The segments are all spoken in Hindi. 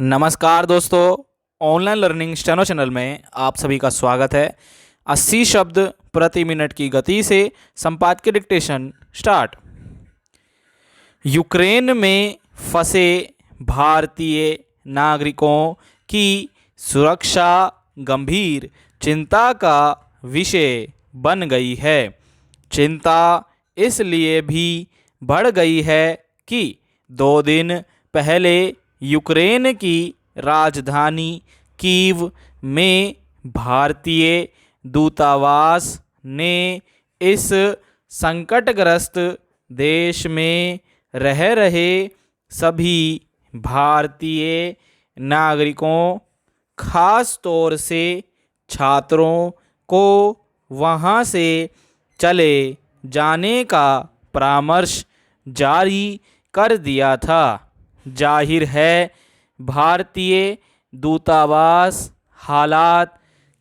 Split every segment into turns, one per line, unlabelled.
नमस्कार दोस्तों, ऑनलाइन लर्निंग स्टेनो चैनल में आप सभी का स्वागत है। 80 शब्द प्रति मिनट की गति से संपादकीय डिक्टेशन स्टार्ट। यूक्रेन में फंसे भारतीय नागरिकों की सुरक्षा गंभीर चिंता का विषय बन गई है। चिंता इसलिए भी बढ़ गई है कि 2 दिन पहले यूक्रेन की राजधानी कीव में भारतीय दूतावास ने इस संकटग्रस्त देश में रह रहे सभी भारतीय नागरिकों, खास तौर से छात्रों को वहां से चले जाने का परामर्श जारी कर दिया था। जाहिर है, भारतीय दूतावास हालात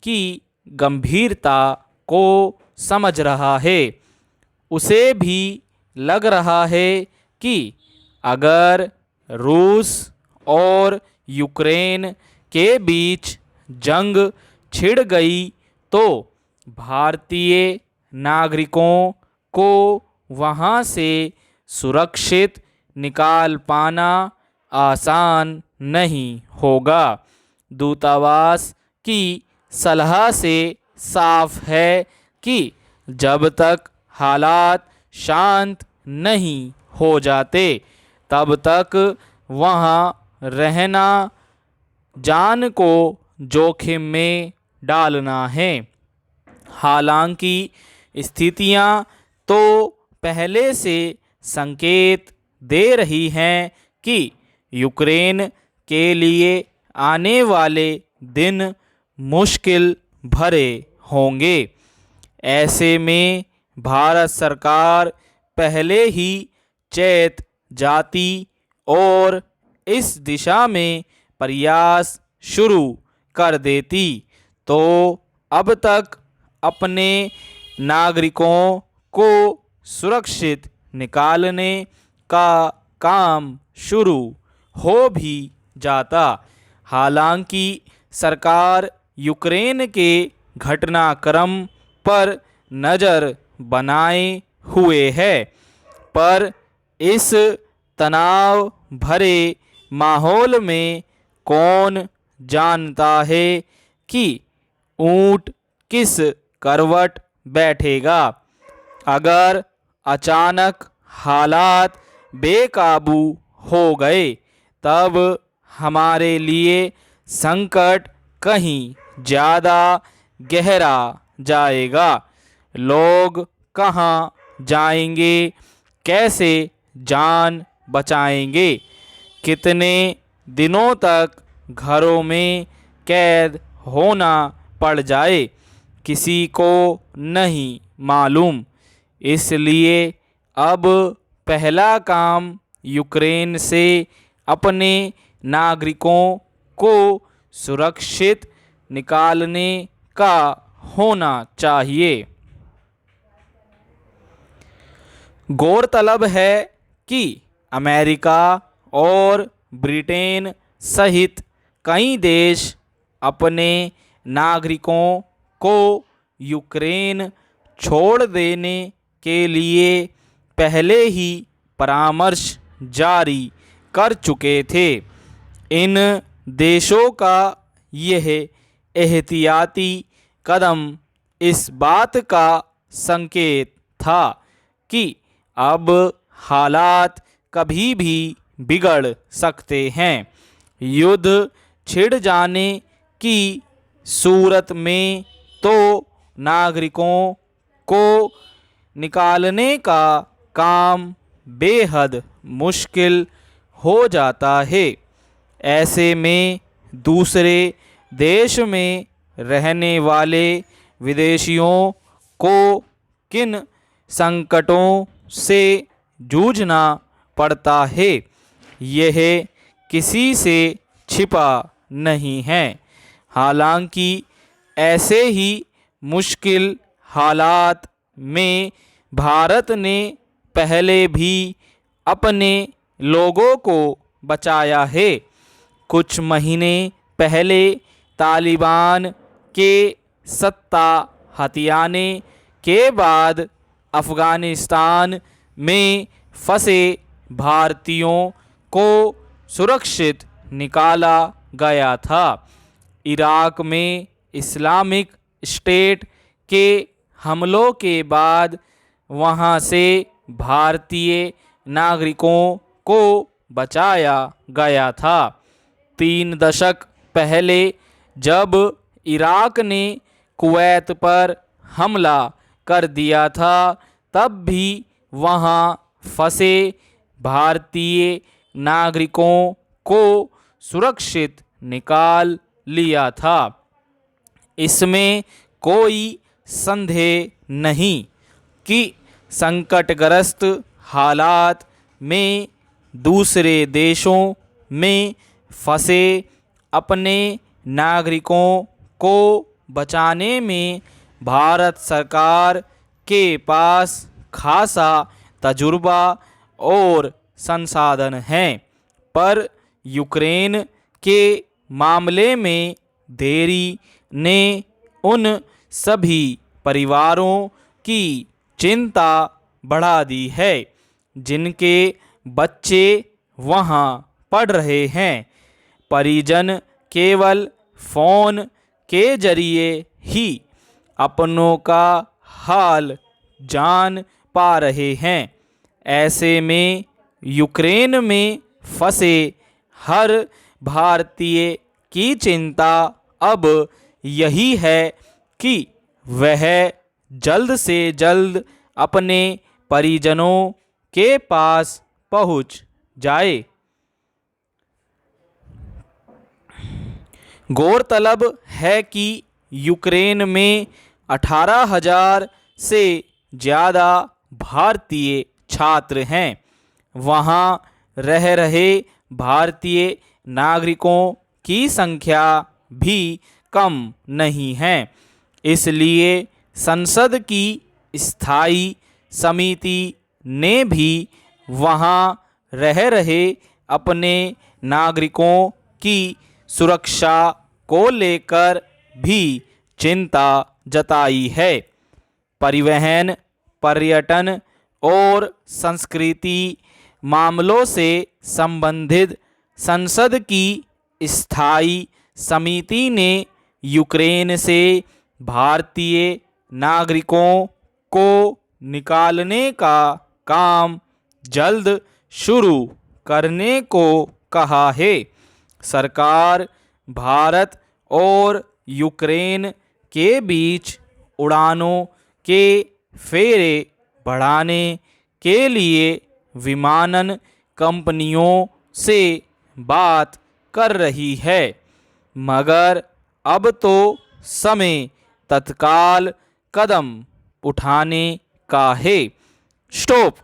की गंभीरता को समझ रहा है। उसे भी लग रहा है कि अगर रूस और यूक्रेन के बीच जंग छिड़ गई तो भारतीय नागरिकों को वहां से सुरक्षित निकाल पाना आसान नहीं होगा। दूतावास की सलाह से साफ है कि जब तक हालात शांत नहीं हो जाते तब तक वहां रहना जान को जोखिम में डालना है। हालांकि स्थितियां तो पहले से संकेत दे रही हैं कि यूक्रेन के लिए आने वाले दिन मुश्किल भरे होंगे। ऐसे में भारत सरकार पहले ही चेत जाती और इस दिशा में प्रयास शुरू कर देती तो अब तक अपने नागरिकों को सुरक्षित निकालने का काम शुरू हो भी जाता। हालांकि सरकार यूक्रेन के घटनाक्रम पर नज़र बनाए हुए है, पर इस तनाव भरे माहौल में कौन जानता है कि ऊंट किस करवट बैठेगा। अगर अचानक हालात बेकाबू हो गए तब हमारे लिए संकट कहीं ज़्यादा गहरा जाएगा। लोग कहाँ जाएंगे, कैसे जान बचाएंगे, कितने दिनों तक घरों में कैद होना पड़ जाए, किसी को नहीं मालूम। इसलिए अब पहला काम यूक्रेन से अपने नागरिकों को सुरक्षित निकालने का होना चाहिए। गौरतलब है कि अमेरिका और ब्रिटेन सहित कई देश अपने नागरिकों को यूक्रेन छोड़ देने के लिए पहले ही परामर्श जारी कर चुके थे। इन देशों का यह एहतियाती कदम इस बात का संकेत था कि अब हालात कभी भी बिगड़ सकते हैं। युद्ध छिड़ जाने की सूरत में तो नागरिकों को निकालने का काम बेहद मुश्किल हो जाता है। ऐसे में दूसरे देश में रहने वाले विदेशियों को किन संकटों से जूझना पड़ता है, यह किसी से छिपा नहीं है। हालांकि ऐसे ही मुश्किल हालात में भारत ने पहले भी अपने लोगों को बचाया है। कुछ महीने पहले तालिबान के सत्ता हथियाने के बाद अफ़गानिस्तान में फंसे भारतीयों को सुरक्षित निकाला गया था। इराक में इस्लामिक स्टेट के हमलों के बाद वहां से भारतीय नागरिकों को बचाया गया था। 3 दशक पहले जब इराक ने कुवैत पर हमला कर दिया था, तब भी वहां फंसे भारतीय नागरिकों को सुरक्षित निकाल लिया था। इसमें कोई संदेह नहीं कि संकटग्रस्त हालात में दूसरे देशों में फंसे अपने नागरिकों को बचाने में भारत सरकार के पास खासा तजुर्बा और संसाधन हैं, पर यूक्रेन के मामले में देरी ने उन सभी परिवारों की चिंता बढ़ा दी है जिनके बच्चे वहां पढ़ रहे हैं। परिजन केवल फ़ोन के जरिए ही अपनों का हाल जान पा रहे हैं। ऐसे में यूक्रेन में फंसे हर भारतीय की चिंता अब यही है कि वह जल्द से जल्द अपने परिजनों के पास पहुंच जाए। गौरतलब है कि यूक्रेन में 18,000 से ज़्यादा भारतीय छात्र हैं। वहां रह रहे भारतीय नागरिकों की संख्या भी कम नहीं है। इसलिए संसद की स्थायी समिति ने भी वहां रह रहे अपने नागरिकों की सुरक्षा को लेकर भी चिंता जताई है। परिवहन, पर्यटन और संस्कृति मामलों से संबंधित संसद की स्थायी समिति ने यूक्रेन से भारतीय नागरिकों को निकालने का काम जल्द शुरू करने को कहा है। सरकार भारत और यूक्रेन के बीच उड़ानों के फेरे बढ़ाने के लिए विमानन कंपनियों से बात कर रही है, मगर अब तो समय तत्काल कदम उठाने का है। स्टॉप।